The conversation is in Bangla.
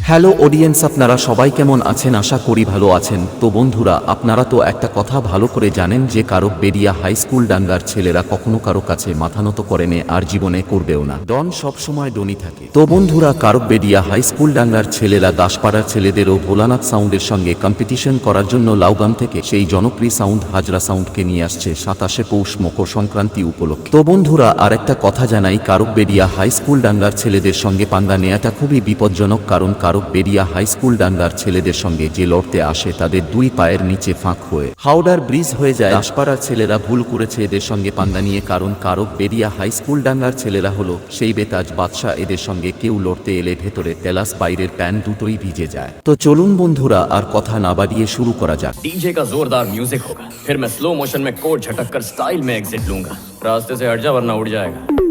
হ্যালো অডিয়েন্স, আপনারা সবাই কেমন আছেন? আশা করি ভালো আছেন। তো বন্ধুরা, আপনারা তো একটা কথা ভালো করে জানেন যে কারকবেড়িয়া হাই স্কুল ডাঙ্গার ছেলেরা কখনো কারো কাছে মাথা নত করেনি আর জীবনে করবেও না। ডন সবসময় ডনই থাকে। তো বন্ধুরা, কারকবেড়িয়া হাই স্কুল ডাঙ্গার ছেলেরা দাসপাড়ার ছেলেদেরও ভোলানাথ সাউন্ডের সঙ্গে কম্পিটিশন করার জন্য লাউগাম থেকে সেই জনপ্রিয় সাউন্ড হাজরা সাউন্ডকে নিয়ে আসছে 27শে পৌষ মকর সংক্রান্তি উপলক্ষে। তো বন্ধুরা, আর একটা কথা জানাই, কারকবেড়িয়া হাই স্কুল ডাঙ্গার ছেলেদের সঙ্গে পাঙ্গা নেওয়াটা খুবই বিপজ্জনক। কারণ কারকবেড়িয়া হাই স্কুল ডাঙ্গার ছেলেদের সঙ্গে যে লড়তে আসে তাদের দুই পায়ের নিচে ফাঁক হয়ে হাওড়ার ব্রিজ হয়ে যায়। দাসপাড়ার ছেলেরা ভুল করেছে এদের সঙ্গে পাঙ্গা নিয়ে, কারণ কারকবেড়িয়া হাই স্কুল ডাঙ্গার ছেলেরা হলো সেই বেতাজ বাদশা। এদের সঙ্গে কেউ লড়তে এলে ভেতরে তেলাস, বাইরের প্যান্ট দুটোই ভিজে যায়। তো চলুন বন্ধুরা, আর কথা না বাড়িয়ে শুরু করা যাক। डीजे का जोरदार म्यूजिक होगा, फिर मैं स्लो मोशन में कोट झटक कर स्टाइल में एग्जिट लूंगा। रास्ते से हट जा वरना उड़ जाएगा।